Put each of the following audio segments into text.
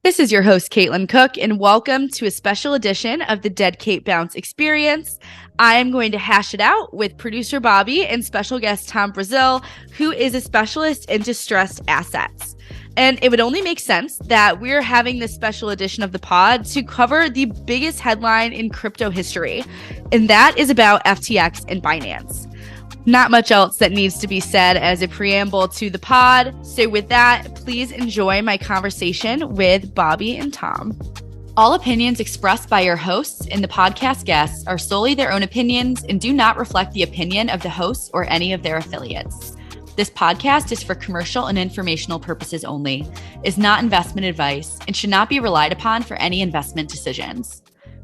This is your host, Caitlin Cook, and welcome to a special edition of the Dead Kate Bounce Experience. I am going to hash it out with producer Bobby and special guest Tom Braziel, who is a specialist in distressed assets. And it would only make sense that we're having this special edition of the pod to cover the biggest headline in crypto history, and that is about FTX and Binance. Not much else that needs to be said as a preamble to the pod. So with that, please enjoy my conversation with Bobby and Tom. All opinions expressed by your hosts and the podcast guests are solely their own opinions and do not reflect the opinion of the hosts or any of their affiliates. This podcast is for commercial and informational purposes only, is not investment advice, and should not be relied upon for any investment decisions.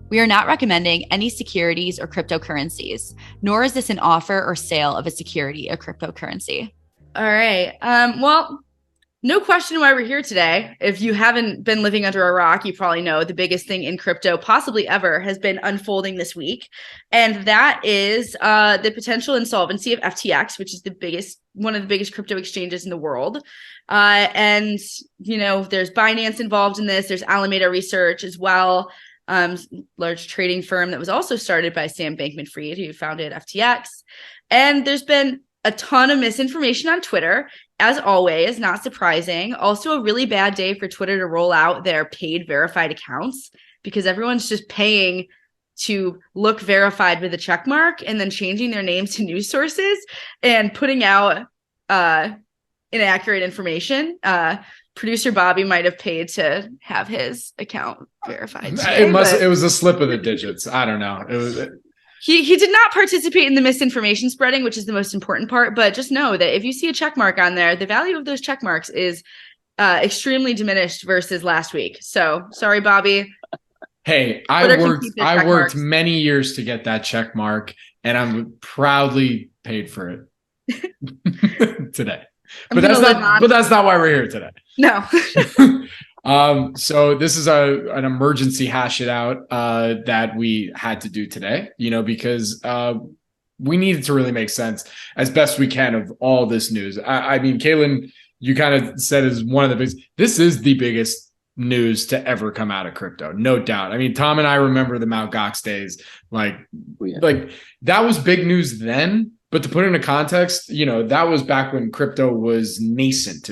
We are not recommending any securities or cryptocurrencies, nor is this an offer or sale of a security or cryptocurrency. All right. Well, no question why we're here today. If you haven't been living under a rock, you probably know the biggest thing in crypto possibly ever has been unfolding this week. And that is the potential insolvency of FTX, which is one of the biggest crypto exchanges in the world. And, there's Binance involved in this. There's Alameda Research as well. Large trading firm that was also started by Sam Bankman-Fried, who founded FTX. And there's been a ton of misinformation on Twitter, as always, not surprising. Also a really bad day for Twitter to roll out their paid verified accounts because everyone's just paying to look verified with a check mark and then changing their names to news sources and putting out inaccurate information. Producer Bobby might have paid to have his account verified today, it was a slip of the digits. I don't know. He did not participate in the misinformation spreading, which is the most important part. But just know that if you see a check mark on there, the value of those check marks is extremely diminished versus last week. So sorry, Bobby. Hey, I worked many years to get that check mark, and I'm proudly paid for it today. But that's not why we're here today. No. So this is an emergency hash it out that we had to do today, because we needed to really make sense as best we can of all this news. I mean, Caitlin, you kind of said is one of the biggest. This is the biggest news to ever come out of crypto, no doubt. I mean, Tom and I remember the Mt. Gox days, like that was big news then. But to put it into context, that was back when crypto was nascent.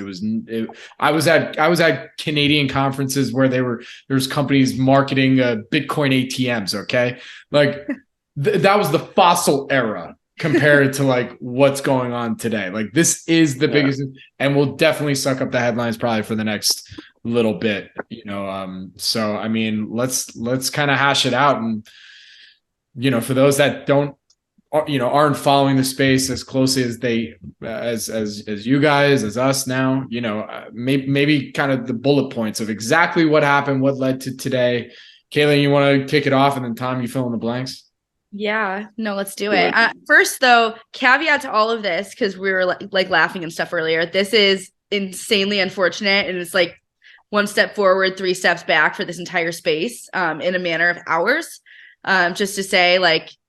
I was at Canadian conferences where there's companies marketing Bitcoin ATMs. Okay, that was the fossil era compared to what's going on today. This is the biggest, and will definitely suck up the headlines probably for the next little bit. So I mean, let's kind of hash it out, and for those that aren't following the space as closely as you guys, as us now, maybe kind of the bullet points of exactly what happened, what led to today. Caitlin, you want to kick it off, and then Tom, you fill in the blanks? Yeah, no, let's do it. First, though, caveat to all of this, because we were laughing and stuff earlier. This is insanely unfortunate, and it's one step forward, 3 steps back for this entire space in a matter of hours. Just to say,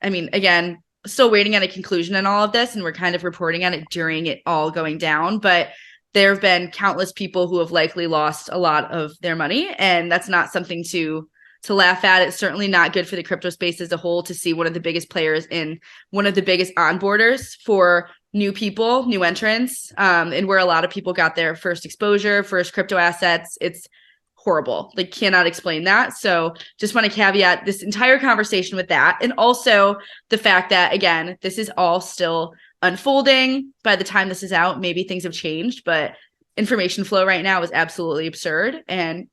again, still waiting on a conclusion in all of this, and we're kind of reporting on it during it all going down, but there have been countless people who have likely lost a lot of their money, and that's not something to laugh at. It's certainly not good for the crypto space as a whole to see one of the biggest players in one of the biggest onboarders for new people, new entrants, and where a lot of people got their first exposure, first crypto assets. It's horrible. Cannot explain that. So just want to caveat this entire conversation with that. And also the fact that, again, this is all still unfolding. By the time this is out, maybe things have changed, but information flow right now is absolutely absurd. And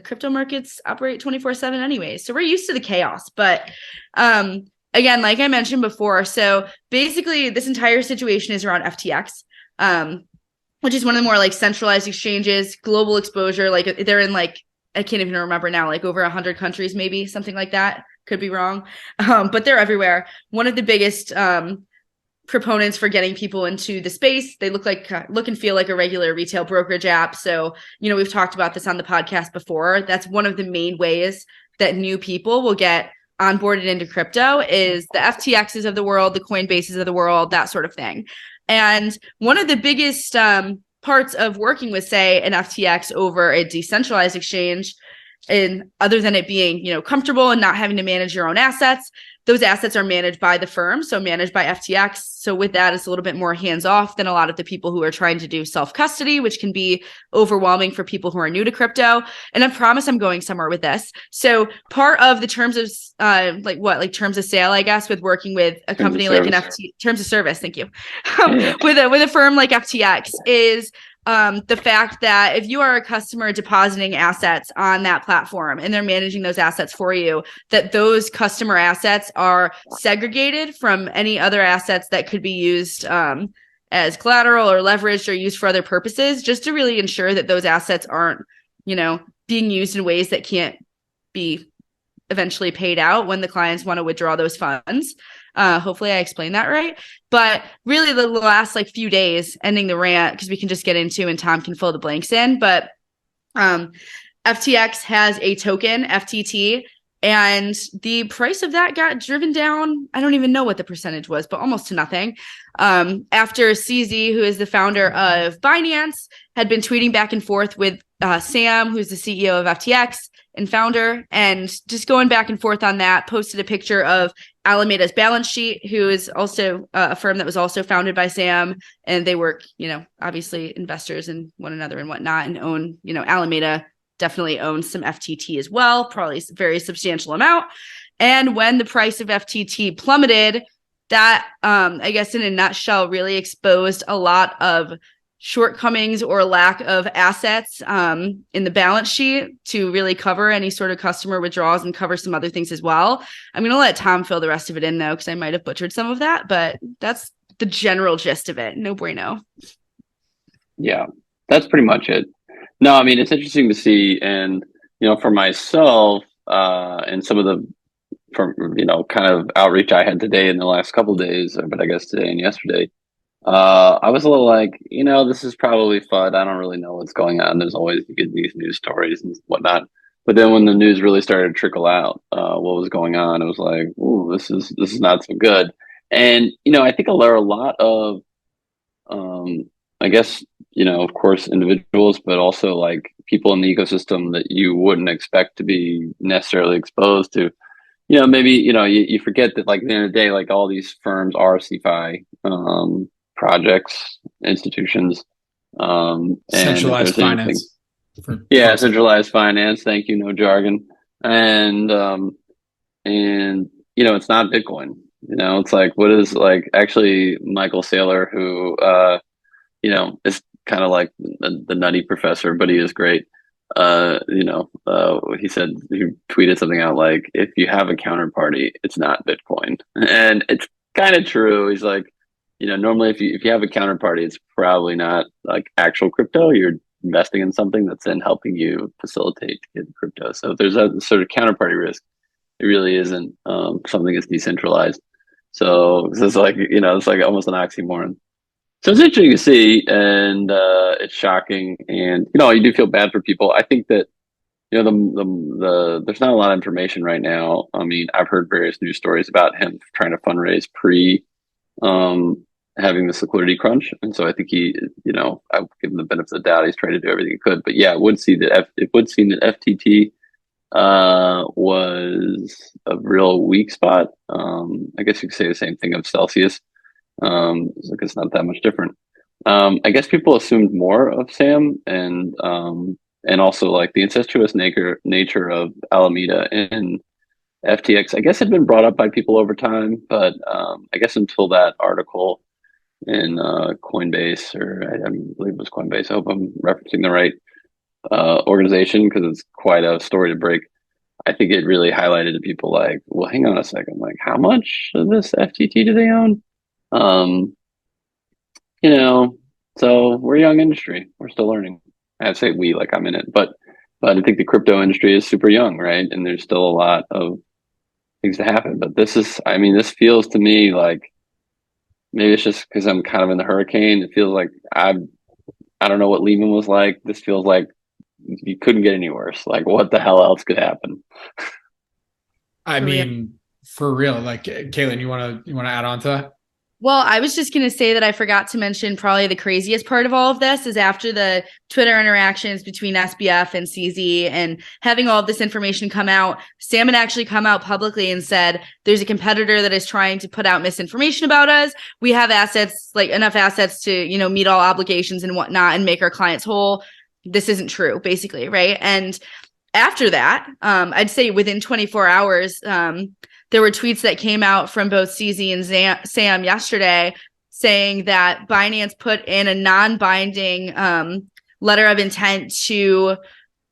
crypto markets operate 24/7 anyway. So we're used to the chaos. But again, like I mentioned before, so basically this entire situation is around FTX. Which is one of the more centralized exchanges, global exposure. They're in I can't even remember now, over 100 countries, maybe something like that. Could be wrong. But they're everywhere. One of the biggest proponents for getting people into the space. They look and feel like a regular retail brokerage app. So, we've talked about this on the podcast before. That's one of the main ways that new people will get onboarded into crypto is the FTXs of the world, the Coinbases of the world, that sort of thing. And one of the biggest parts of working with, say, an FTX over a decentralized exchange, and other than it being, comfortable and not having to manage your own assets, those assets are managed by the firm, so managed by FTX. So with that, it's a little bit more hands-off than a lot of the people who are trying to do self-custody, which can be overwhelming for people who are new to crypto. And I promise I'm going somewhere with this. So part of the terms of terms of sale, I guess, with working with a company like an terms of service, thank you, with a firm like FTX is the fact that if you are a customer depositing assets on that platform and they're managing those assets for you, that those customer assets are segregated from any other assets that could be used as collateral or leveraged or used for other purposes, just to really ensure that those assets aren't, being used in ways that can't be eventually paid out when the clients want to withdraw those funds. Hopefully I explained that right. But really the last few days, ending the rant, because we can just get into and Tom can fill the blanks in. But FTX has a token, FTT, and the price of that got driven down. I don't even know what the percentage was, but almost to nothing. After CZ, who is the founder of Binance, had been tweeting back and forth with Sam, who's the CEO of FTX and founder, and just going back and forth on that, posted a picture of Alameda's balance sheet, who is also a firm that was also founded by Sam, and they work, obviously investors in one another and whatnot, and own, Alameda definitely owns some FTT as well, probably a very substantial amount. And when the price of FTT plummeted, that, I guess in a nutshell, really exposed a lot of shortcomings or lack of assets in the balance sheet to really cover any sort of customer withdrawals and cover some other things as well. I'm going to let Tom fill the rest of it in, though, because I might have butchered some of that, but that's the general gist of it. No bueno. Yeah, that's pretty much it. No, I mean, it's interesting to see. And, for myself and some of the, kind of outreach I had today in the last couple of days, but I guess today and yesterday, I was a little like, this is probably FUD. I don't really know what's going on. There's always these news stories and whatnot. But then when the news really started to trickle out, what was going on, it was like, ooh, this is not so good. And, I think there are a lot of, I guess, of course, individuals, but also people in the ecosystem that you wouldn't expect to be necessarily exposed to. Maybe, you forget that at the end of the day, all these firms are CeFi projects, institutions, centralized finance. Centralized finance. Thank you. No jargon. And it's not Bitcoin. It's what is actually Michael Saylor, who is kind of like the nutty professor, but he is great. He said, he tweeted something out if you have a counterparty, it's not Bitcoin, and it's kind of true. He's normally if you have a counterparty, it's probably not actual crypto. You're investing in something that's then helping you facilitate to get crypto. So if there's a sort of counterparty risk, it really isn't something that's decentralized. So it's it's almost an oxymoron. So it's interesting to see, and it's shocking, and you do feel bad for people. I think that there's not a lot of information right now. I mean, I've heard various news stories about him trying to fundraise pre having this liquidity crunch, and so I think he, I would give him the benefit of the doubt. He's trying to do everything he could, but yeah, it would seem that FTT was a real weak spot. I guess you could say the same thing of Celsius. It's not that much different. I guess people assumed more of Sam, and also the incestuous nature of Alameda and FTX. I guess had been brought up by people over time, but I guess until that article in Coinbase, or I believe it was Coinbase. I hope I'm referencing the right organization, because it's quite a story to break. I think it really highlighted to people well, hang on a second, how much of this FTT do they own? So we're a young industry. We're still learning. I'd say we, I'm in it, but I think the crypto industry is super young, right? And there's still a lot of things to happen. But this feels to me maybe it's just because I'm kind of in the hurricane. It feels I don't know what Lehman was like. This feels like you couldn't get any worse. What the hell else could happen? I mean, for real, Kaylin, you want to add on to that? Well, I was just going to say that I forgot to mention probably the craziest part of all of this is after the Twitter interactions between SBF and CZ and having all of this information come out, Sam had actually come out publicly and said, there's a competitor that is trying to put out misinformation about us. We have assets, like enough assets to, you know, meet all obligations and whatnot and make our clients whole. This isn't true, basically, right? And after that, I'd say within 24 hours, there were tweets that came out from both CZ and Sam yesterday saying that Binance put in a non-binding letter of intent to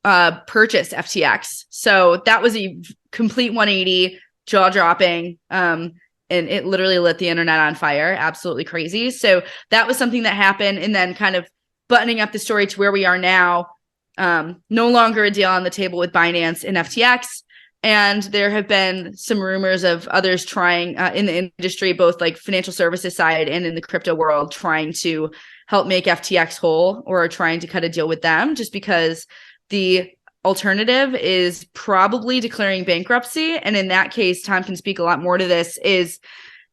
purchase FTX. So that was a complete 180, jaw-dropping, and it literally lit the internet on fire. Absolutely crazy. So that was something that happened, and then kind of buttoning up the story to where we are now. No longer a deal on the table with Binance and FTX. And there have been some rumors of others trying in the industry, both like financial services side and in the crypto world, trying to help make FTX whole or trying to cut a deal with them, just because the alternative is probably declaring bankruptcy. And in that case, Tom can speak a lot more to this, is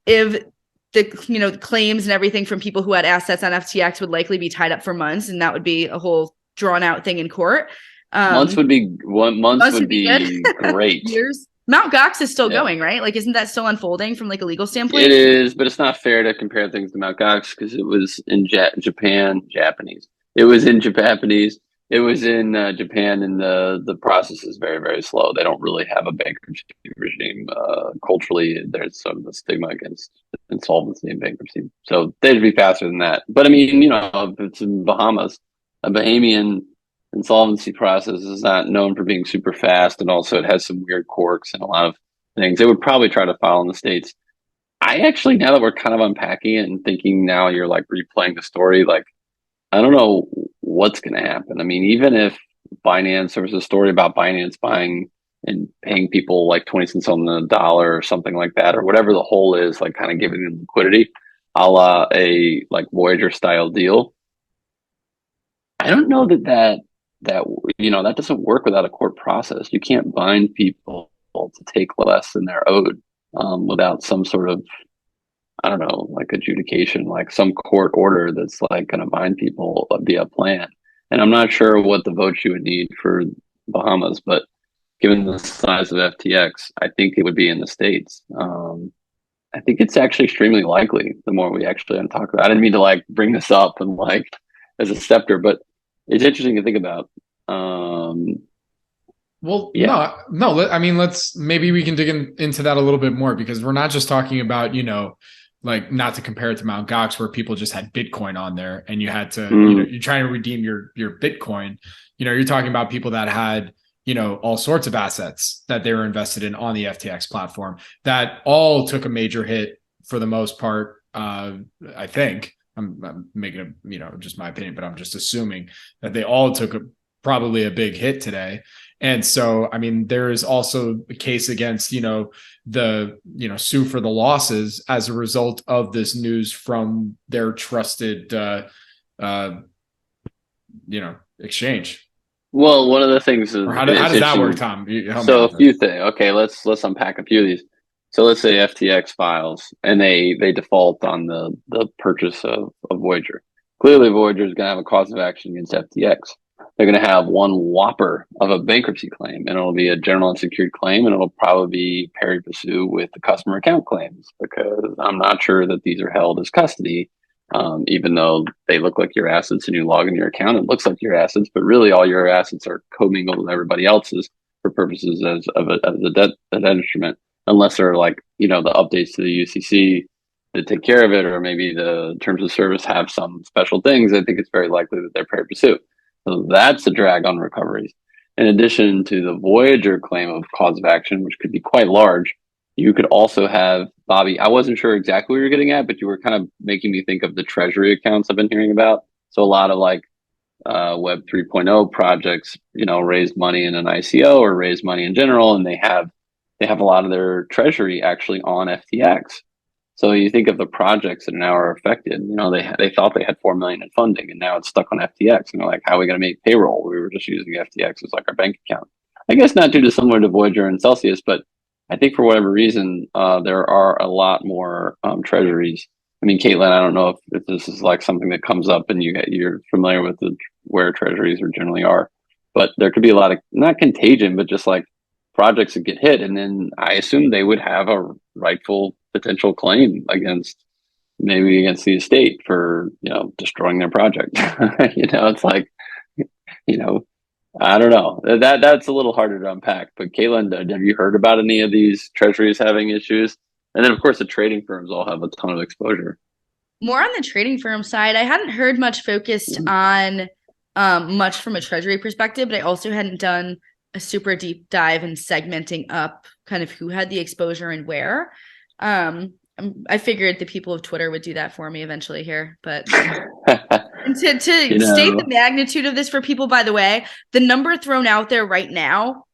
if the, you know, the claims and everything from people who had assets on FTX would likely be tied up for months, and that would be a whole drawn out thing in court. Months would be great. Years. Mount Gox is still going, right? Like, isn't that still unfolding from like a legal standpoint? It is, but it's not fair to compare things to Mount Gox because it was in Japanese. It was in Japanese. It was in Japan, and the process is very, very slow. They don't really have a bankruptcy regime. Culturally, there's sort of a stigma against insolvency and bankruptcy. So they'd be faster than that. But I mean, you know, if it's in Bahamas, a Bahamian insolvency process is not known for being super fast, and also it has some weird quirks and a lot of things. They would probably try to file in the States. I actually, now that we're kind of unpacking it and thinking now you're like replaying the story, like, I don't know what's going to happen. I mean, even if Binance, there was a story about Binance buying and paying people like 20 cents on the dollar or something like that, or whatever the whole is, like kind of giving them liquidity, a la a like Voyager style deal. I don't know that you know, that doesn't work without a court process. You can't bind people to take less than they're owed without some sort of, I don't know, like adjudication, like some court order that's like going to bind people via plan. And I'm not sure what the votes you would need for Bahamas, but given the size of FTX, I think it would be in the States. I think it's actually extremely likely the more we actually talk about it. I didn't mean to like bring this up and like as a scepter, but it's interesting to think about. Well, yeah. No. I mean, maybe we can dig into that a little bit more, because we're not just talking about, you know, like, not to compare it to Mt. Gox where people just had Bitcoin on there and you had to, you know, you're trying to redeem your Bitcoin. You know, you're talking about people that had, you know, all sorts of assets that they were invested in on the FTX platform that all took a major hit for the most part. I think. I'm making a, you know, just my opinion, but I'm just assuming that they all took probably a big hit today. And so, I mean, there is also a case against, you know, sue for the losses as a result of this news from their trusted, exchange. Well, one of the things is, how does that work, Tom? So a few things. Okay, let's unpack a few of these. So let's say FTX files and they default on the purchase of Voyager. Clearly, Voyager is going to have a cause of action against FTX. They're going to have one whopper of a bankruptcy claim, and it'll be a general unsecured claim, and it'll probably be pari passu with the customer account claims, because I'm not sure that these are held as custody, even though they look like your assets and you log into your account, it looks like your assets, but really all your assets are commingled with everybody else's for purposes of a debt instrument. Unless they're like, you know, the updates to the UCC to take care of it, or maybe the terms of service have some special things, I think it's very likely that they're pari passu. So that's a drag on recoveries. In addition to the Voyager claim of cause of action, which could be quite large, you could also have, Bobby, I wasn't sure exactly what you were getting at, but you were kind of making me think of the treasury accounts I've been hearing about. So a lot of like Web 3.0 projects, you know, raised money in an ICO or raised money in general, and they have a lot of their treasury actually on FTX. So you think of the projects that now are affected, you know, they thought they had 4 million in funding, and now it's stuck on FTX. And they're like, how are we going to make payroll? We were just using FTX as like our bank account. I guess not too dissimilar to Voyager and Celsius, but I think for whatever reason, there are a lot more treasuries I mean, Caitlin, I don't know if this is like something that comes up and you're familiar with where treasuries or generally are, but there could be a lot of not contagion, but just like projects that get hit, and then I assume they would have a rightful potential claim against the estate for destroying their project. It's like you know I don't know. That's a little harder to unpack. But Caitlin, have you heard about any of these treasuries having issues? And then, of course, the trading firms all have a ton of exposure. More on the trading firm side, I hadn't heard much focused on much from a treasury perspective, but I also hadn't done a super deep dive in segmenting up kind of who had the exposure and where. I figured the people of Twitter would do that for me eventually here, but and to state the magnitude of this for people, by the way, the number thrown out there right now,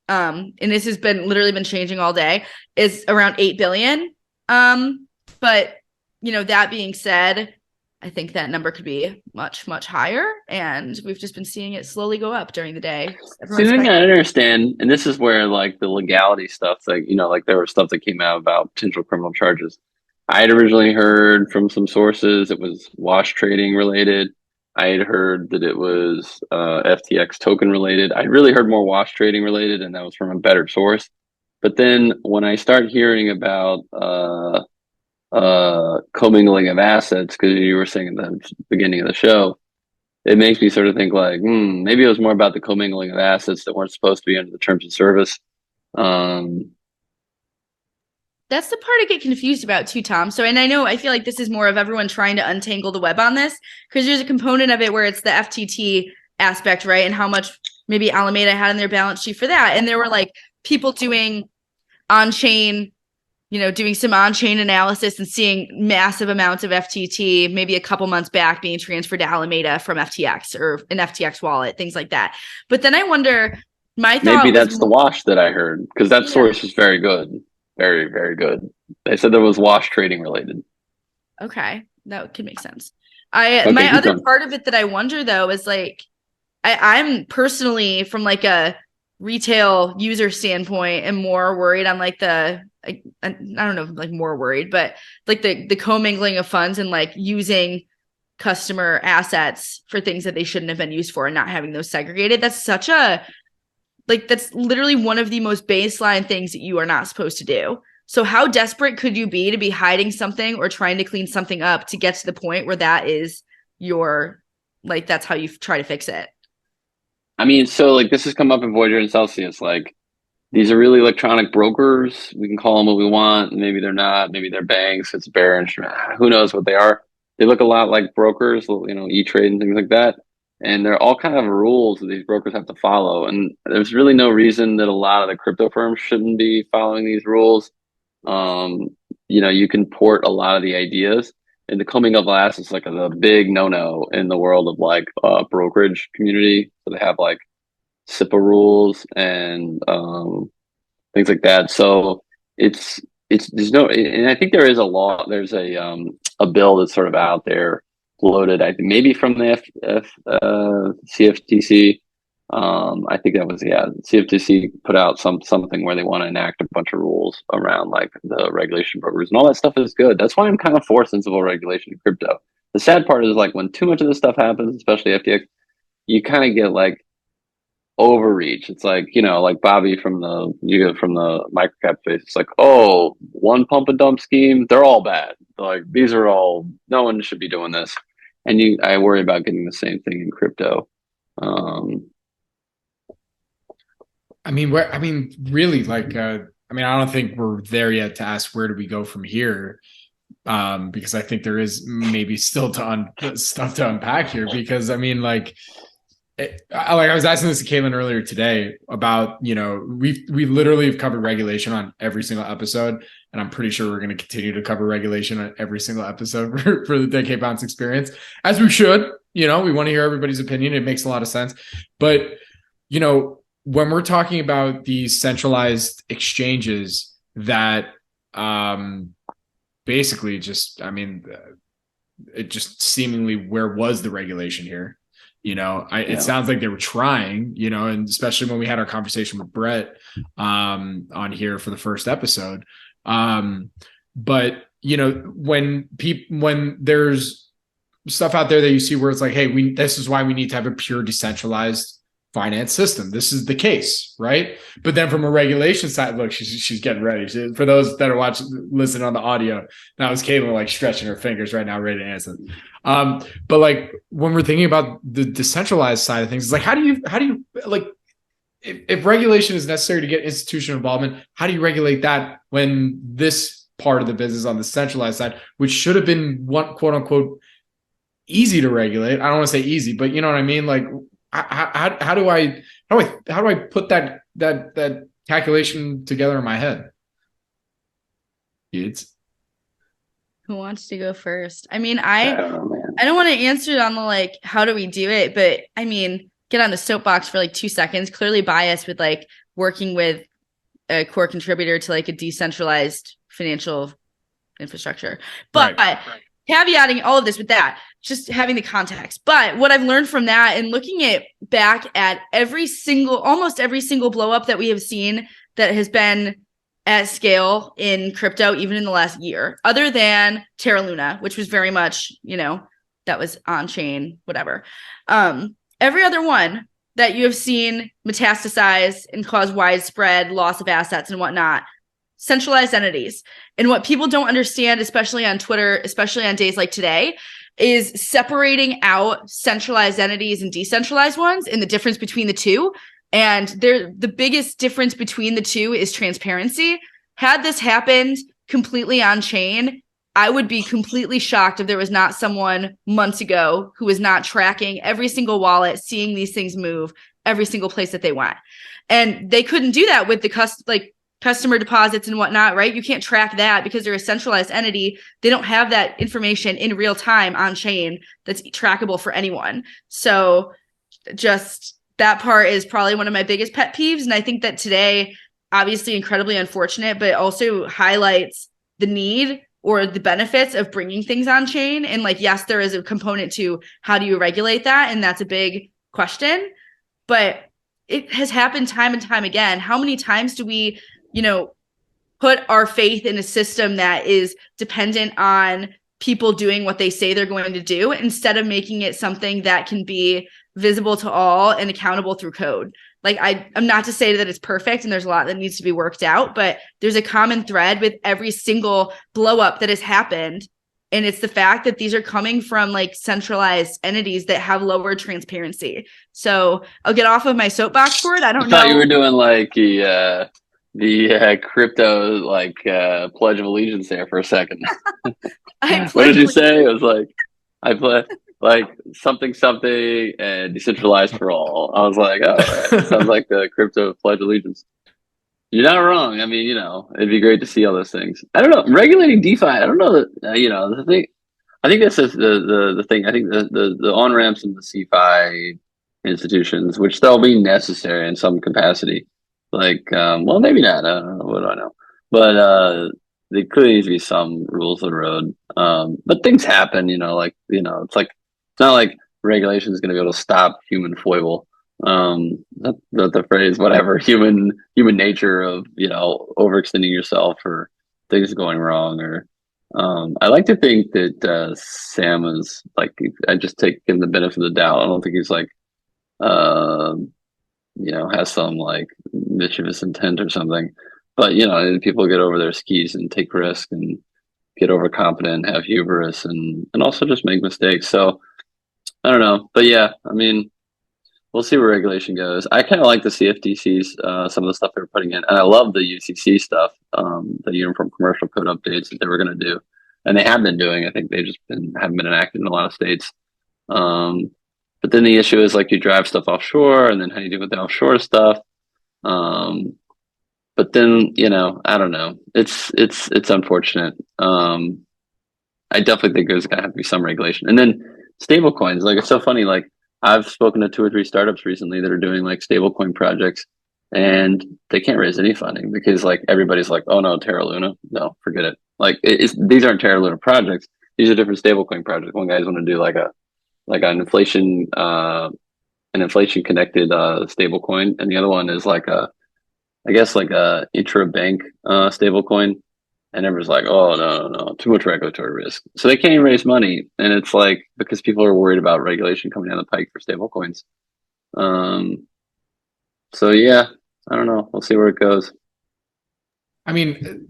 and this has literally been changing all day, is around 8 billion. But that being said, I think that number could be much, much higher, and we've just been seeing it slowly go up during the day. See, the thing I understand, and this is where like the legality stuff, like there was stuff that came out about potential criminal charges. I had originally heard from some sources it was wash trading related. I had heard that it was FTX token related. I really heard more wash trading related, and that was from a better source. But then when I start hearing about commingling of assets, because you were saying at the beginning of the show, it makes me sort of think like, maybe it was more about the commingling of assets that weren't supposed to be under the terms of service. That's the part I get confused about too, Tom. So, and I feel like this is more of everyone trying to untangle the web on this, because there's a component of it where it's the FTT aspect, right? And how much maybe Alameda had in their balance sheet for that. And there were like people doing on-chain, doing some on-chain analysis and seeing massive amounts of FTT, maybe a couple months back, being transferred to Alameda from FTX or an FTX wallet, things like that. But then I wonder, my thought maybe that's the wash that I heard, because that source is very good. Very, very good. They said there was wash trading related. Okay, that could make sense. My other part of it that I wonder though is like, I'm personally from like a retail user standpoint and more worried on like I don't know, like more worried, but like the commingling of funds and like using customer assets for things that they shouldn't have been used for and not having those segregated. That's that's literally one of the most baseline things that you are not supposed to do. So how desperate could you be to be hiding something or trying to clean something up to get to the point where that is that's how you try to fix it? I mean, so like this has come up in Voyager and Celsius. Like these are really electronic brokers. We can call them what we want. Maybe they're not. Maybe they're banks. It's a bearer instrument. Who knows what they are? They look a lot like brokers, E-Trade and things like that. And there are all kind of rules that these brokers have to follow. And there's really no reason that a lot of the crypto firms shouldn't be following these rules. You can port a lot of the ideas. And the coming of assets is like a big no-no in the world of like brokerage community. So they have like SIPA rules and things like that. So there's no, and I think there is a law. There's a bill that's sort of out there floated, I think maybe from the CFTC. I think that was CFTC put out something where they want to enact a bunch of rules around like the regulation brokers, and all that stuff is good. That's why I'm kind of for sensible regulation in crypto. The sad part is like when too much of this stuff happens, especially FTX, you kind of get like overreach. It's like, like Bobby from the microcap space. It's like, oh, one pump and dump scheme, they're all bad. Like these are all, no one should be doing this. And I worry about getting the same thing in crypto. Really, like, I don't think we're there yet to ask where do we go from here, because I think there is maybe still stuff to unpack here. Because I was asking this to Caitlin earlier today about, we literally have covered regulation on every single episode, and I'm pretty sure we're going to continue to cover regulation on every single episode for the Dead Cape Bounce experience, as we should. We want to hear everybody's opinion. It makes a lot of sense. But, when we're talking about these centralized exchanges that basically just, it just seemingly, where was the regulation here? It sounds like they were trying, and especially when we had our conversation with Brett on here for the first episode. But when there's stuff out there that you see where it's like, hey, this is why we need to have a pure decentralized finance system. This is the case, right? But then from a regulation side, look, she's getting ready. For those that are listening on the audio, that was Caitlin like stretching her fingers right now, ready to answer. But like when we're thinking about the decentralized side of things, it's like how do you like if regulation is necessary to get institutional involvement, how do you regulate that when this part of the business on the centralized side, which should have been one quote unquote easy to regulate? I don't want to say easy, but you know what I mean? Like how do I put that calculation together in my head? Kids. Who wants to go first? I mean, I don't want to answer it on the like how do we do it, but I mean, get on the soapbox for like 2 seconds. Clearly biased with like working with a core contributor to like a decentralized financial infrastructure, but caveating all of this with that, just having the context. But what I've learned from that and looking back at almost every single blow up that we have seen that has been at scale in crypto, even in the last year, other than Terra Luna, which was very much, that was on chain, whatever. Every other one that you have seen metastasize and cause widespread loss of assets and whatnot, centralized entities. And what people don't understand, especially on Twitter, especially on days like today, is separating out centralized entities and decentralized ones and the difference between the two. And the biggest difference between the two is transparency. Had this happened completely on chain, I would be completely shocked if there was not someone months ago who was not tracking every single wallet, seeing these things move every single place that they went. And they couldn't do that with the customer deposits and whatnot, right? You can't track that because they're a centralized entity. They don't have that information in real time on chain that's trackable for anyone. So just that part is probably one of my biggest pet peeves. And I think that today, obviously incredibly unfortunate, but also highlights the need or the benefits of bringing things on chain. And like, yes, there is a component to how do you regulate that? And that's a big question, but it has happened time and time again. How many times do we, put our faith in a system that is dependent on people doing what they say they're going to do instead of making it something that can be visible to all and accountable through code? Like I'm not to say that it's perfect and there's a lot that needs to be worked out, but there's a common thread with every single blow up that has happened. And it's the fact that these are coming from like centralized entities that have lower transparency. So I'll get off of my soapbox for it. I don't know. I thought you were doing like the crypto like Pledge of Allegiance there for a second. What did you say? It was like I pledge like something and decentralized for all. I was like, oh, right. Sounds like the crypto Pledge of Allegiance. You're not wrong. I mean, it'd be great to see all those things. I don't know. Regulating DeFi, I don't know that, the thing. I think this is the thing. I think the on-ramps and the CeFi institutions, which they'll be necessary in some capacity. Like, well, maybe not. I don't know. What do I know? But there clearly needs to be some rules of the road. But things happen, it's not like regulation is going to be able to stop human foible. The phrase, whatever, human nature of, overextending yourself or things going wrong. Or I like to think that Sam is like, I just take him the benefit of the doubt. I don't think he's like, has some like mischievous intent or something. But, people get over their skis and take risks and get overconfident and have hubris and also just make mistakes. So I don't know. But yeah, I mean, we'll see where regulation goes. I kind of like the CFTCs, some of the stuff they were putting in. And I love the UCC stuff, the Uniform Commercial Code updates that they were going to do. And they have been doing. I think they just haven't been enacted in a lot of states. But then the issue is like you drive stuff offshore and then how do you do with the offshore stuff? But then, I don't know. It's unfortunate. I definitely think there's going to have to be some regulation. And then stable coins, like it's so funny. Like I've spoken to 2 or 3 startups recently that are doing like stablecoin projects and they can't raise any funding because like everybody's like, oh no, Terra Luna. No, forget it. Like these aren't Terra Luna projects. These are different stablecoin projects. One guy's want to do like an inflation connected stablecoin, and the other one is like a intra-bank stablecoin. And everyone's like, oh, no, too much regulatory risk. So they can't even raise money. And it's like, because people are worried about regulation coming down the pike for stablecoins. So yeah, I don't know. We'll see where it goes. I mean,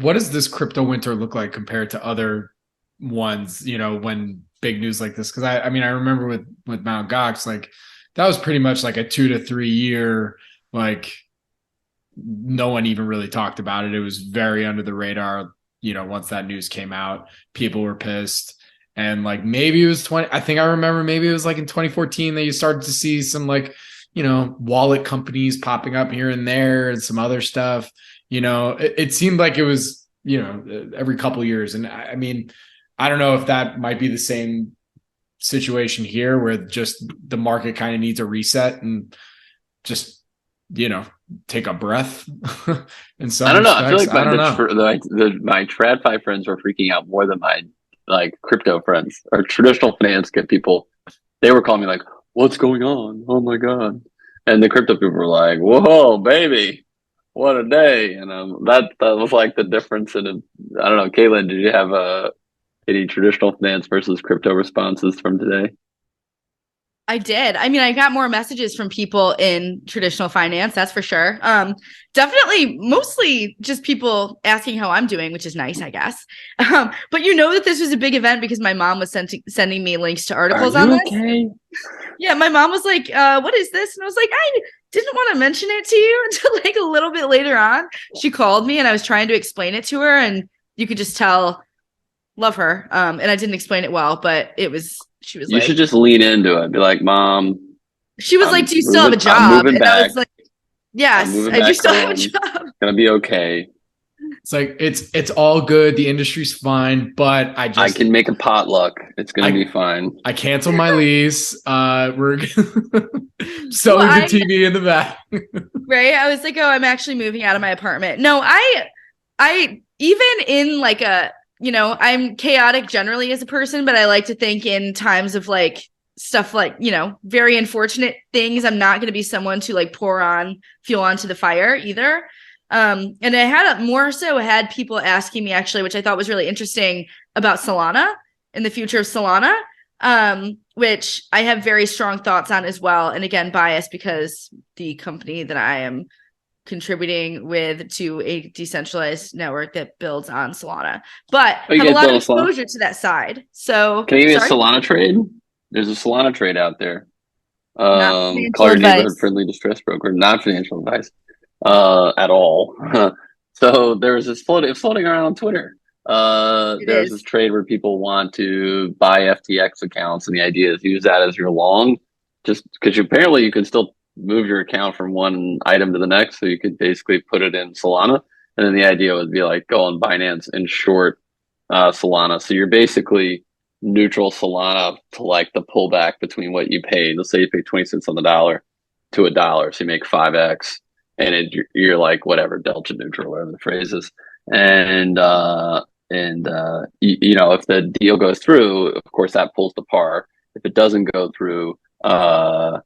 what does this crypto winter look like compared to other ones, when big news like this? Because I mean, I remember with Mt. Gox, like that was pretty much like a 2 to 3 year, like no one even really talked about it. It was very under the radar. Once that news came out, people were pissed. And like maybe it was I think I remember maybe it was like in 2014 that you started to see some like, wallet companies popping up here and there and some other stuff. It seemed like it was, every couple of years. And I mean, I don't know if that might be the same situation here where just the market kind of needs a reset and just, take a breath. In some I don't know. respects. I feel like my TradFi friends were freaking out more than my like crypto friends or traditional finance people. They were calling me like, "What's going on? Oh my god!" And the crypto people were like, "Whoa, baby, what a day!" And that was like the difference in it. I don't know, Caitlin, did you have any traditional finance versus crypto responses from today? I did. I mean, I got more messages from people in traditional finance, that's for sure. Definitely, mostly just people asking how I'm doing, which is nice, I guess. But that this was a big event because my mom was sending me links to articles on this. Okay? Yeah, my mom was like, what is this? And I was like, I didn't want to mention it to you until like a little bit later on. She called me and I was trying to explain it to her, and you could just tell, love her. And I didn't explain it well, but she was you should just lean into it. Be like, Mom. She was like, do you still have a job? And back. I was like, yes, I do still have a job. It's gonna be okay. It's like it's all good. The industry's fine, but I can make a potluck. It's gonna be fine. I cancel my lease. We're selling the TV in the back. Right. I was like, oh, I'm actually moving out of my apartment. No, I even in like I'm chaotic generally as a person, but I like to think in times of like stuff like, very unfortunate things, I'm not going to be someone to like pour on fuel onto the fire either. And I had people asking me actually, which I thought was really interesting, about Solana and the future of Solana, which I have very strong thoughts on as well. And again, biased because the company that I am contributing with to a decentralized network that builds on Solana, but have a lot of exposure to that side. So can you give me a Solana trade? There's a Solana trade out there. Call your neighborhood friendly distress broker, not financial advice at all. So there's this floating around on Twitter. There's this trade where people want to buy FTX accounts, and the idea is use that as your long, just because apparently you can still move your account from one item to the next. So you could basically put it in Solana. And then the idea would be like go on Binance and short Solana. So you're basically neutral Solana to like the pullback between what you paid. Let's say you pay 20 cents on the dollar to $1. So you make 5x and you're like whatever, delta neutral, whatever the phrase is. And if the deal goes through, of course that pulls the par. If it doesn't go through, I'm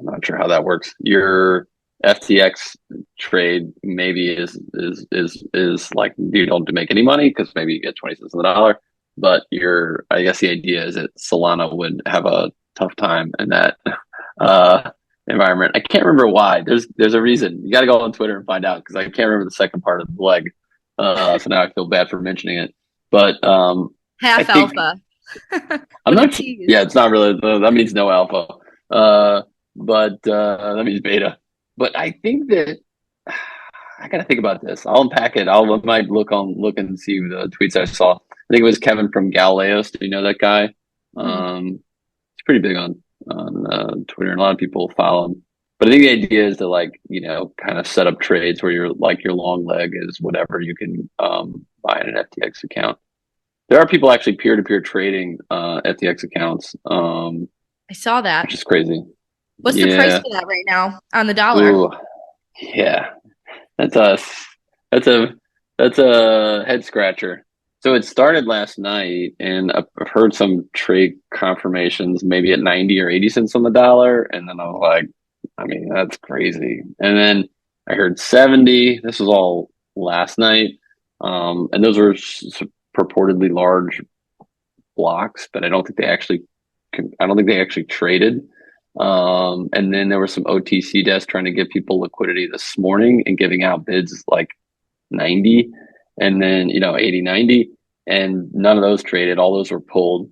not sure how that works. Your FTX trade maybe is like you don't make any money because maybe you get 20 cents on the dollar. But I guess the idea is that Solana would have a tough time in that environment. I can't remember why. There's a reason. You got to go on Twitter and find out because I can't remember the second part of the leg. So now I feel bad for mentioning it. But half alpha. I'm not. Yeah, it's not really. That means no alpha. But that means beta. But I think that I gotta think about this. I'll unpack it. I might look and see the tweets I saw. I think it was Kevin from Galileos. Do you know that guy? He's pretty big on Twitter, and a lot of people follow him. But I think the idea is to kind of set up trades where your long leg is whatever you can buy in an FTX account. There are people actually peer-to-peer trading FTX accounts. I saw that. Which is crazy. What's the price for that right now on the dollar? Ooh, yeah, that's a head scratcher. So it started last night, and I've heard some trade confirmations, maybe at 90 or 80 cents on the dollar, and then I was like, I mean, that's crazy. And then I heard 70. This was all last night. And those were purportedly large blocks, but I don't think they actually traded. And then there were some OTC desks trying to give people liquidity this morning and giving out bids like 90 and then 80, 90, and none of those traded. All those were pulled,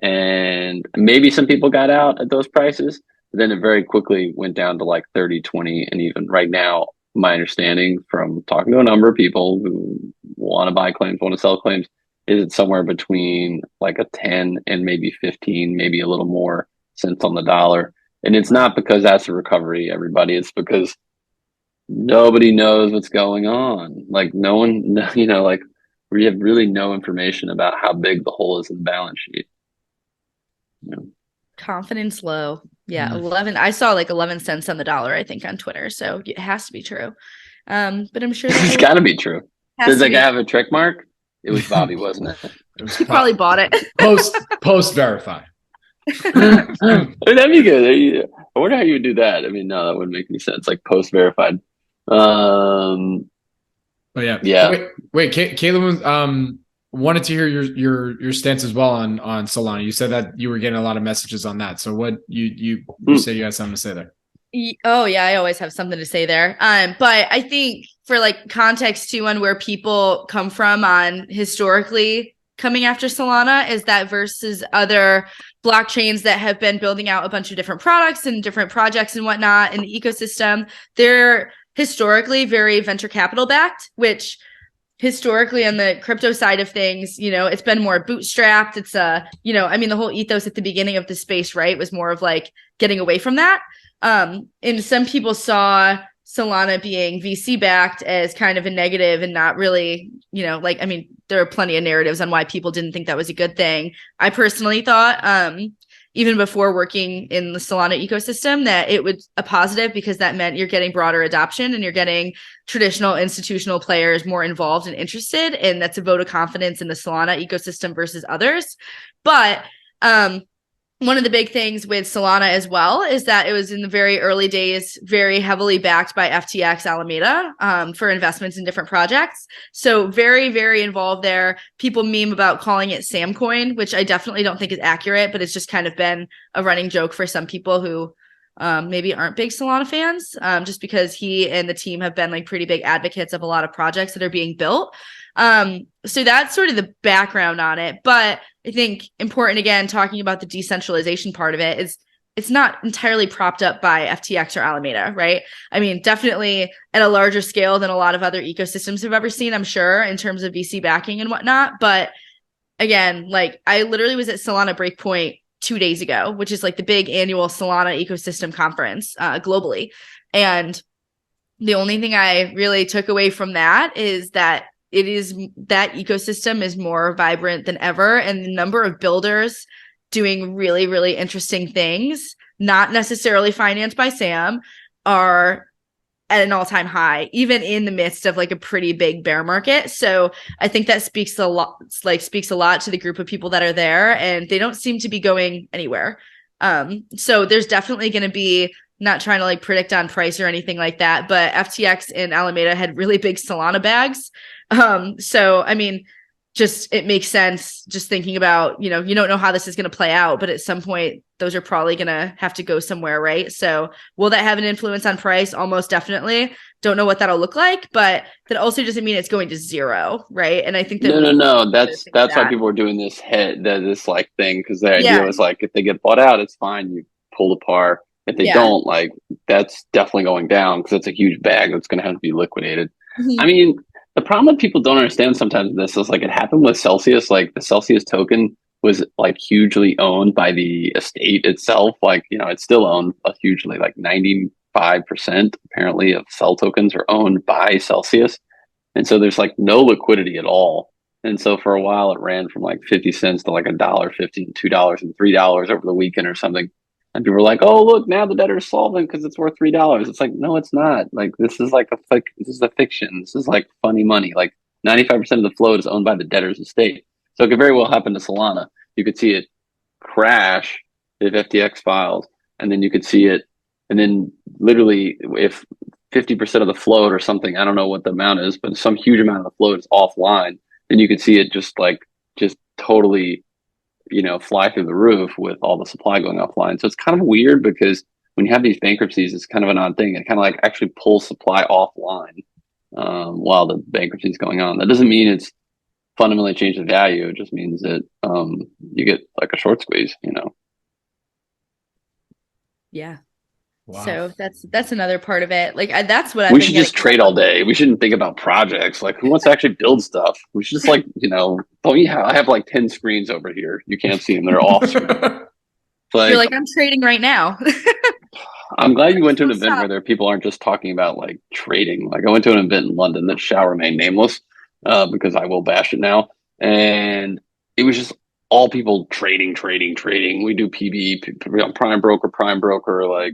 and maybe some people got out at those prices, but then it very quickly went down to like 30, 20. And even right now, my understanding from talking to a number of people who want to buy claims, want to sell claims, is it's somewhere between like a 10 and maybe 15, maybe a little more cents on the dollar. And it's not because that's a recovery, everybody. It's because nobody knows what's going on. Like no one, like we have really no information about how big the hole is in the balance sheet. Confidence low. Yeah. 11. I saw like 11 cents on the dollar, I think, on Twitter. So it has to be true. But I'm sure it's got to be true. Does that guy have a trick mark? It was Bobby, wasn't it? He probably bought it. Post verify. That'd be good. I wonder how you would do that. I mean, no, that wouldn't make any sense. Like post verified. Oh yeah. Wait, Caleb wanted to hear your stance as well on Solana. You said that you were getting a lot of messages on that. So what you say you had something to say there? Oh yeah, I always have something to say there. But I think for like context too, on where people come from on historically coming after Solana, is that versus other blockchains that have been building out a bunch of different products and different projects and whatnot in the ecosystem, they're historically very venture capital backed, which historically on the crypto side of things, it's been more bootstrapped. It's the whole ethos at the beginning of the space, right, was more of like getting away from that. And some people saw Solana being VC backed as kind of a negative and not really, there are plenty of narratives on why people didn't think that was a good thing. I personally thought, even before working in the Solana ecosystem, that it was a positive because that meant you're getting broader adoption and you're getting traditional institutional players more involved and interested. And that's a vote of confidence in the Solana ecosystem versus others. But one of the big things with Solana as well is that it was in the very early days, very heavily backed by FTX Alameda for investments in different projects. So very, very involved there. People meme about calling it Sam Coin, which I definitely don't think is accurate, but it's just kind of been a running joke for some people who maybe aren't big Solana fans, just because he and the team have been like pretty big advocates of a lot of projects that are being built. So that's sort of the background on it. But I think important, again, talking about the decentralization part of it, is it's not entirely propped up by FTX or Alameda, right? I mean, definitely at a larger scale than a lot of other ecosystems have ever seen, I'm sure, in terms of VC backing and whatnot. But again, like I literally was at Solana Breakpoint 2 days ago, which is like the big annual Solana ecosystem conference globally. And the only thing I really took away from that is that that ecosystem is more vibrant than ever. And the number of builders doing really, really interesting things, not necessarily financed by Sam, are at an all-time high, even in the midst of like a pretty big bear market. So I think that speaks a lot to the group of people that are there, and they don't seem to be going anywhere. So there's definitely going to be, not trying to like predict on price or anything like that, but FTX and Alameda had really big Solana bags. So, I mean, just, it makes sense just thinking about, you don't know how this is going to play out, but at some point those are probably going to have to go somewhere. Right. So will that have an influence on price? Almost definitely. Don't know what that'll look like, but that also doesn't mean it's going to zero. Right. And I think that no. That's why people are doing this like thing. Cause the idea was like, if they get bought out, it's fine. You pull the par. If they don't, like, that's definitely going down because it's a huge bag that's going to have to be liquidated. Mm-hmm. I mean, the problem that people don't understand sometimes this is like it happened with Celsius. Like the Celsius token was like hugely owned by the estate itself. Like, it's still owned hugely, like 95% apparently of Cel tokens are owned by Celsius. And so there's like no liquidity at all. And so for a while it ran from like 50 cents to like $1.50, $2 and $3 over the weekend or something. And people were like, "Oh, look, now the debtor is solvent because it's worth $3." It's like, no, it's not. Like, this is like this is a fiction. This is like funny money. Like 95% of the float is owned by the debtor's estate. So it could very well happen to Solana. You could see it crash if FTX files, and then you could see it. And then literally, if 50% of the float or something. I don't know what the amount is, but some huge amount of the float is offline. Then you could see it just totally, fly through the roof with all the supply going offline. So it's kind of weird because when you have these bankruptcies, it's kind of an odd thing. It kind of like actually pulls supply offline while the bankruptcy is going on. That doesn't mean it's fundamentally changed the value. It just means that you get like a short squeeze, Yeah. Wow. So that's another part of it. Like that's what we should just trade all day. We shouldn't think about projects. Like, who wants to actually build stuff? We should just I have like 10 screens over here. You can't see them. They're off screen. You're like, I'm trading right now. I'm glad you went to an event where people aren't just talking about like trading. Like, I went to an event in London that shall remain nameless because I will bash it now. And it was just all people trading. We do PB, prime broker, like,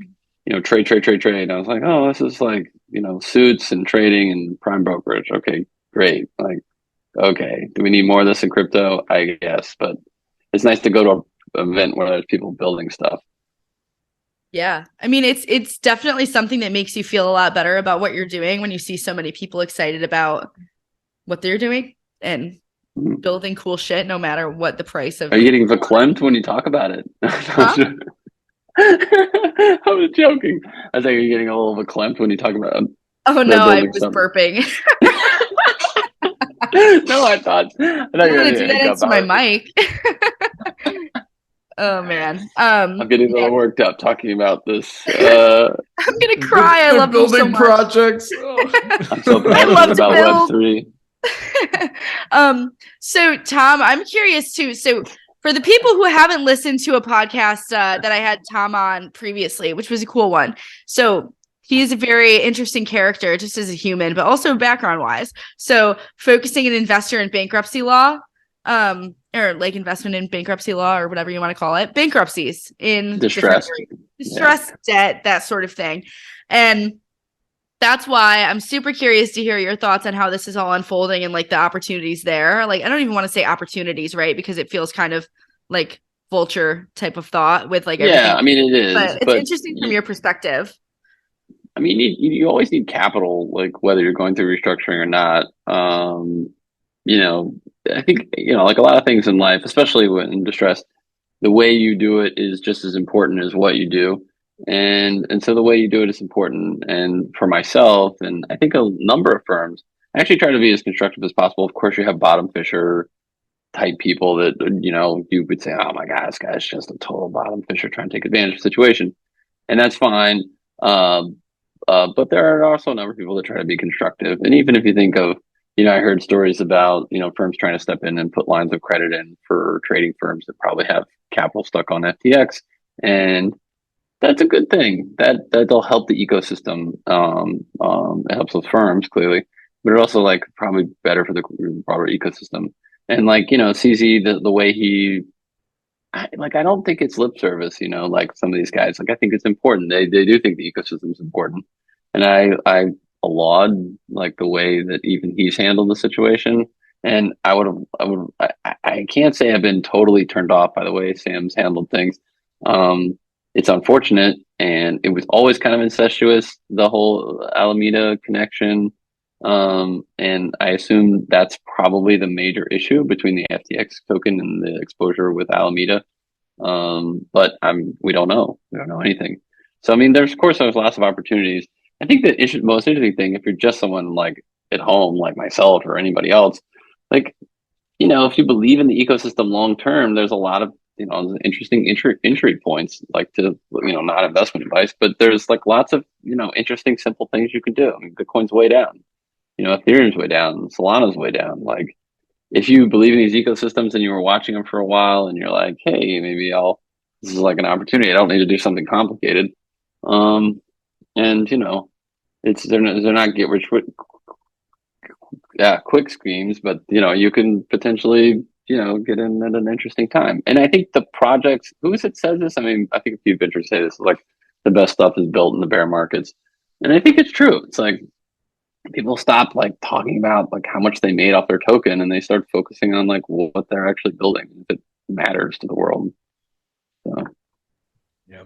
trade. And I was like, oh, this is like, suits and trading and prime brokerage. Okay, great. Like, okay, do we need more of this in crypto? I guess, but it's nice to go to an event where there's people building stuff. Yeah. I mean, it's definitely something that makes you feel a lot better about what you're doing when you see so many people excited about what they're doing and building cool shit, no matter what the price of. Are you getting verklempt when you talk about it? Huh? I was joking. I think you're getting a little verklempt when you talk about. Oh no, I was burping. No, I thought you were going to do that into my mic. Oh man, I'm getting a little worked up talking about this. I'm gonna cry. I love building so much. projects. I'm so passionate about Web3. So Tom, I'm curious too. So for the people who haven't listened to a podcast that I had Tom on previously, which was a cool one, so he is a very interesting character, just as a human, but also background wise. So focusing an investor in bankruptcy law. Or like investment in bankruptcy law or whatever you want to call it, bankruptcies in distress debt, that sort of thing. And that's why I'm super curious to hear your thoughts on how this is all unfolding and like the opportunities there. Like, I don't even want to say opportunities, right? Because it feels kind of like vulture type of thought with like everything. Yeah, I mean, it is. But it's interesting from your perspective. I mean, you always need capital, like whether you're going through restructuring or not. I think, like a lot of things in life, especially when in distress, the way you do it is just as important as what you do. And so the way you do it is important. And for myself, and I think a number of firms, I actually try to be as constructive as possible. Of course, you have bottom fisher type people that, you would say, oh my God, this guy's just a total bottom fisher trying to take advantage of the situation. And that's fine. But there are also a number of people that try to be constructive. And even if you think of, I heard stories about, firms trying to step in and put lines of credit in for trading firms that probably have capital stuck on FTX. And that's a good thing. That'll help the ecosystem. It helps those firms clearly, but it also like probably better for the broader ecosystem. And like, CZ, the way I don't think it's lip service, like some of these guys, like I think it's important. They do think the ecosystem is important. And I applaud like the way that even he's handled the situation. And I can't say I've been totally turned off by the way Sam's handled things. It's unfortunate, and it was always kind of incestuous, the whole Alameda connection. And I assume that's probably the major issue between the FTX token and the exposure with Alameda. But we don't know. We don't know anything. So, I mean, there's lots of opportunities. I think the most interesting thing, if you're just someone like at home, like myself or anybody else, like, if you believe in the ecosystem long term, there's a lot of, interesting entry points, like to, not investment advice, but there's like lots of, interesting, simple things you can do. I mean, Bitcoin's way down, Ethereum's way down, Solana's way down. Like, if you believe in these ecosystems and you were watching them for a while and you're like, hey, maybe this is like an opportunity. I don't need to do something complicated. And they're not get rich quick schemes, but you can potentially get in at an interesting time. And I think the projects, who is it says this? I mean, I think a few ventures say this, like the best stuff is built in the bear markets, and I think it's true. It's like people stop like talking about like how much they made off their token, and they start focusing on like what they're actually building, if it matters to the world. So, yeah.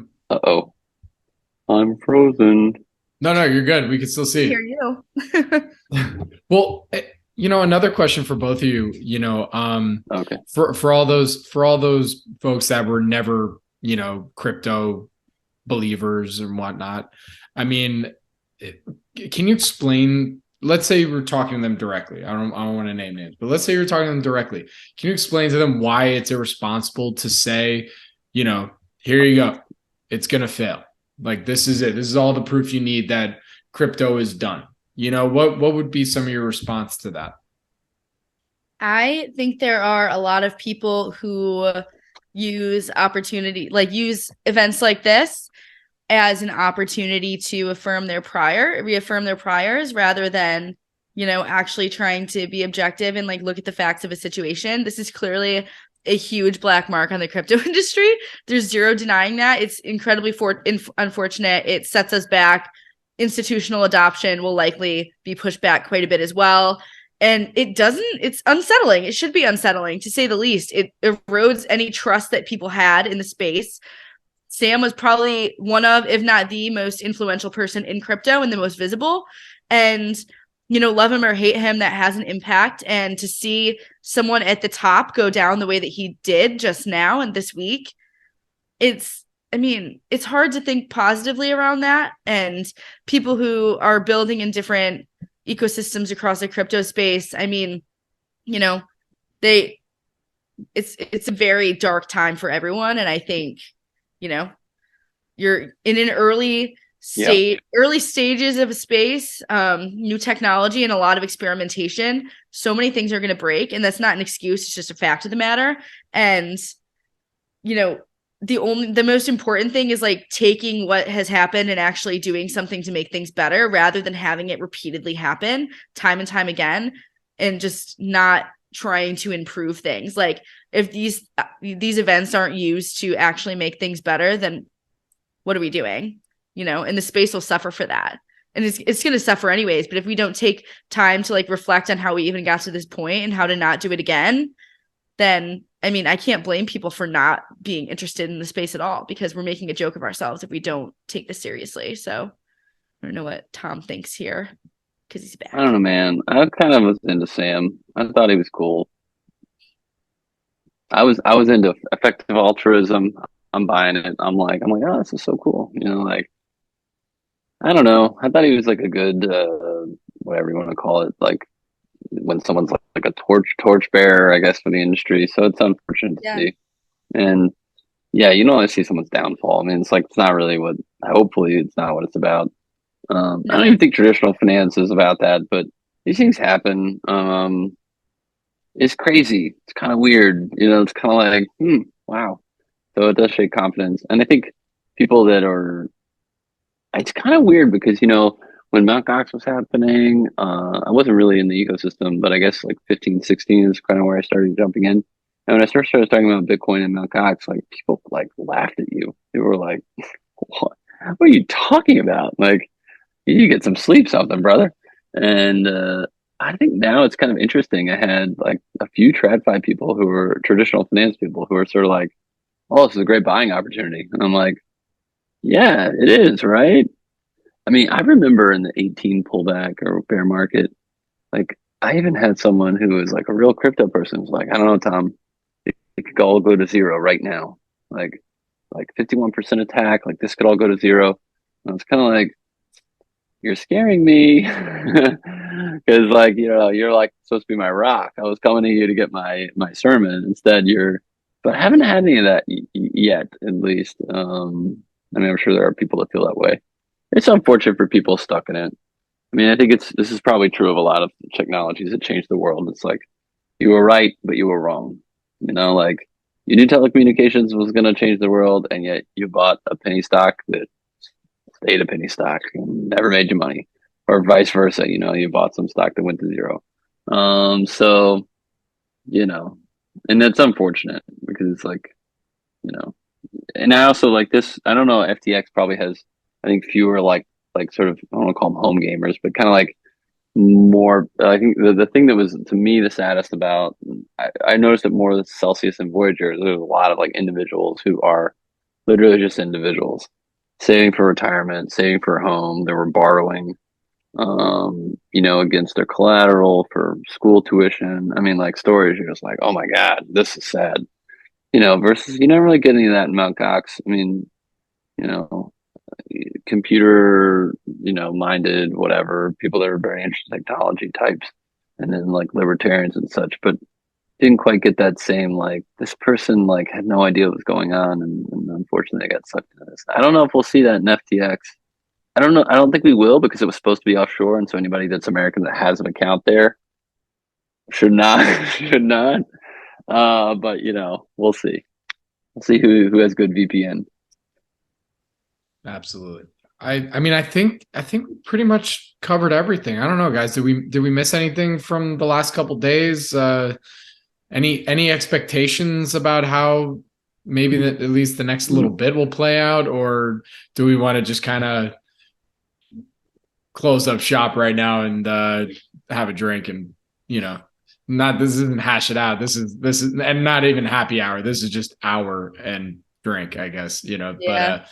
I'm frozen. No, you're good. We can still I hear see. you. Well, another question for both of you, Okay. for all those folks that were never, crypto believers and whatnot. I mean, can you explain? Let's say we're talking to them directly. I don't want to name names, but let's say you're talking to them directly. Can you explain to them why it's irresponsible to say, here you go, it's gonna fail. Like this is it. This is all the proof you need that crypto is done. What would be some of your response to that? I think there are a lot of people who use use events like this as an opportunity to reaffirm their priors rather than, actually trying to be objective and like look at the facts of a situation. This is clearly a huge black mark on the crypto industry. There's zero denying that. It's incredibly unfortunate. It sets us back. Institutional adoption will likely be pushed back quite a bit as well. And it's unsettling. It should be unsettling to say the least. It erodes any trust that people had in the space. Sam was probably one of, if not the most influential person in crypto and the most visible. And, love him or hate him, that has an impact. And to see someone at the top go down the way that he did just now and this week, it's hard to think positively around that. And people who are building in different ecosystems across the crypto space, it's a very dark time for everyone. And I think, you're in an early stages of a space, new technology and a lot of experimentation. So many things are going to break, and that's not an excuse. It's just a fact of the matter. And, the most important thing is like taking what has happened and actually doing something to make things better rather than having it repeatedly happen time and time again and just not trying to improve things. Like if these events aren't used to actually make things better, then what are we doing? And the space will suffer for that. And it's going to suffer anyways. But if we don't take time to like reflect on how we even got to this point and how to not do it again, then I can't blame people for not being interested in the space at all because we're making a joke of ourselves if we don't take this seriously. So I don't know what Tom thinks here because he's back. I don't know, man. I kind of was into Sam. I thought he was cool. I was into effective altruism. I'm buying it. I'm like, oh, this is so cool. Like I don't know. I thought he was like a good whatever you want to call it, like when someone's like a torchbearer, I guess, for the industry. So it's unfortunate to see. And yeah, you don't want to see someone's downfall. It's not really what. Hopefully, it's not what it's about. I don't even think traditional finance is about that, but these things happen. It's crazy. It's kind of weird. It's kind of like, wow. So it does shake confidence. And I think people that are, it's kind of weird because, when Mt. Gox was happening, I wasn't really in the ecosystem, but I guess like 15, 16 is kind of where I started jumping in. And when I first started talking about Bitcoin and Mt. Gox, like people like laughed at you. They were like, what are you talking about? Like, you get some sleep something, brother. And I think now it's kind of interesting. I had like a few TradFi people who were traditional finance people who were sort of like, oh, this is a great buying opportunity. And I'm like, yeah, it is, right? I remember in the 18 pullback or bear market, like I even had someone who was like a real crypto person who was like, I don't know, Tom, it could all go to zero right now. Like 51% attack, like this could all go to zero. And I was kind of like, you're scaring me. Because like, you're like supposed to be my rock. I was coming to you to get my sermon. Instead, but I haven't had any of that yet, at least. I'm sure there are people that feel that way. It's unfortunate for people stuck in it. I think this is probably true of a lot of technologies that change the world. It's like you were right, but you were wrong. Like you knew telecommunications was going to change the world, and yet you bought a penny stock that stayed a penny stock and never made you money, or vice versa. You bought some stock that went to zero. So and that's unfortunate because it's like, and I also like this. I don't know. FTX probably has, I think, fewer like sort of, I don't want to call them home gamers, but kind of like more. I think the thing that was to me the saddest about, I noticed that more with Celsius and Voyager, there's a lot of like individuals who are literally just individuals. saving for retirement, saving for a home. They were borrowing, against their collateral for school tuition. I mean, like stories, you're just like, oh my God, this is sad. Versus you never really get any of that in Mt. Gox. I mean, you know, computer, minded, whatever, people that are very interested in technology types, and then like libertarians and such, but didn't quite get that same, like, this person like had no idea what was going on, and unfortunately they got sucked into this. I don't know if we'll see that in FTX. I don't know. I don't think we will, because it was supposed to be offshore, and so anybody that's American that has an account there should not should not. But we'll see. We'll see who has good VPN. Absolutely. I mean, I think we pretty much covered everything. I don't know, guys. Did we miss anything from the last couple days? Any expectations about how maybe at least the next little bit will play out, or do we want to just kind of close up shop right now and have a drink and this isn't hash it out. This is and not even happy hour. This is just hour and drink, I guess. Yeah. But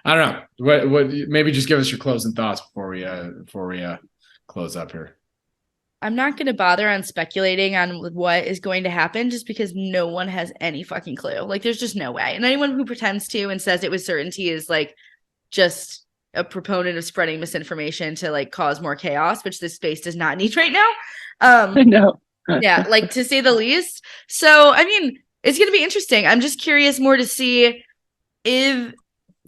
I don't know. What maybe just give us your closing thoughts before we close up here. I'm not going to bother on speculating on what is going to happen, just because no one has any fucking clue. Like, there's just no way. And anyone who pretends to and says it with certainty is like just a proponent of spreading misinformation to like cause more chaos, which this space does not need right now. I know. Yeah, like, to say the least. So, I mean, it's going to be interesting. I'm just curious more to see if,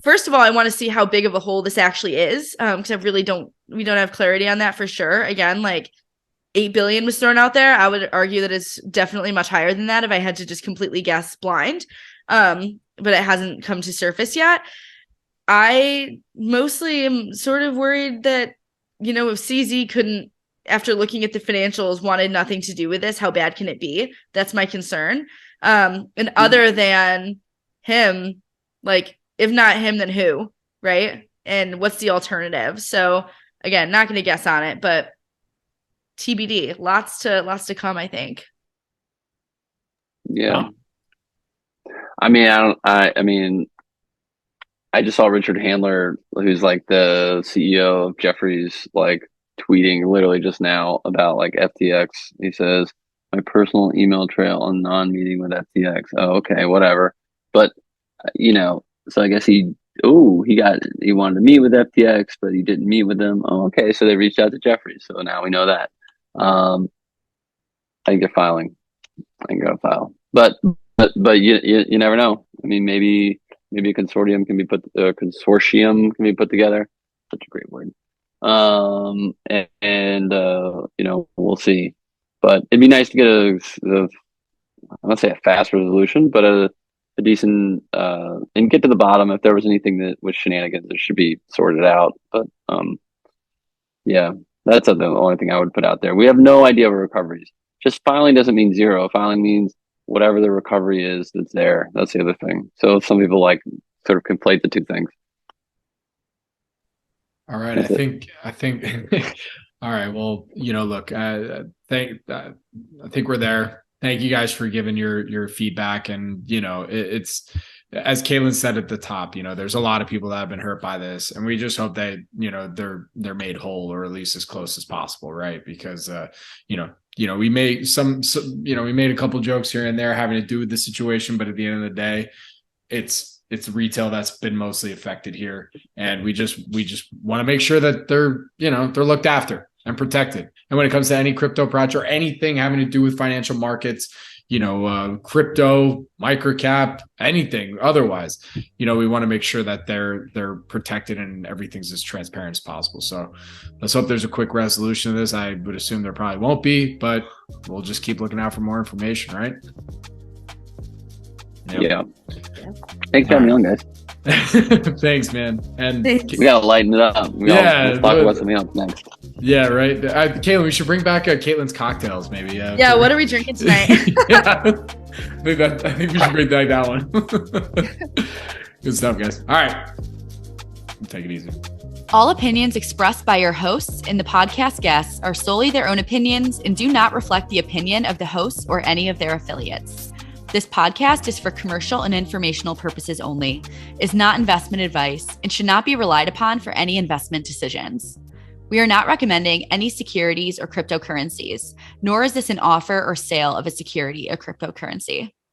first of all, I want to see how big of a hole this actually is, because we don't have clarity on that for sure. Again, like, 8 billion was thrown out there. I would argue that it's definitely much higher than that if I had to just completely guess blind. But it hasn't come to surface yet. I mostly am sort of worried that, if CZ couldn't, after looking at the financials, wanted nothing to do with this, how bad can it be? That's my concern. And other than him, like, if not him, then who, right? And what's the alternative? So again, not going to guess on it, but TBD. Lots to come, I think. Yeah. I mean, I just saw Richard Handler, who's like the CEO of Jefferies, like tweeting literally just now about like FTX. He says, my personal email trail on non-meeting with FTX. Oh, okay, whatever. But so I guess he wanted to meet with FTX, but he didn't meet with them. Oh, okay. So they reached out to Jefferies. So now we know that. I think they're filing. I think they're gonna file. But you never know. I mean, maybe a consortium can be put together. Such a great word. We'll see. But it'd be nice to get I'm not say a fast resolution, but a decent and get to the bottom. If there was anything that was shenanigans, it should be sorted out. But yeah, that's the only thing I would put out there. We have no idea what recoveries. Just filing doesn't mean zero. Filing means whatever the recovery is that's there. That's the other thing. So some people like sort of conflate the two things. All right. I think all right. Well, look, I think we're there. Thank you guys for giving your feedback. And, it's, as Caitlin said at the top, there's a lot of people that have been hurt by this, and we just hope that, they're made whole, or at least as close as possible. Right. Because, we made we made a couple jokes here and there having to do with the situation, but at the end of the day, it's retail that's been mostly affected here. And we just want to make sure that they're looked after and protected. And when it comes to any crypto project or anything having to do with financial markets, crypto, microcap, anything otherwise, we want to make sure that they're protected and everything's as transparent as possible. So let's hope there's a quick resolution of this. I would assume there probably won't be, but we'll just keep looking out for more information, right? Yep. Yeah. Thanks for having me on, guys. Thanks, man. And we gotta lighten it up. Let's talk about something else next. Yeah, right. Caitlin, we should bring back Caitlin's cocktails, maybe. Yeah, what are we drinking tonight? Yeah. I think we should bring back that one. Good stuff, guys. All right. Take it easy. All opinions expressed by your hosts and the podcast guests are solely their own opinions and do not reflect the opinion of the hosts or any of their affiliates. This podcast is for commercial and informational purposes only, is not investment advice, and should not be relied upon for any investment decisions. We are not recommending any securities or cryptocurrencies, nor is this an offer or sale of a security or cryptocurrency.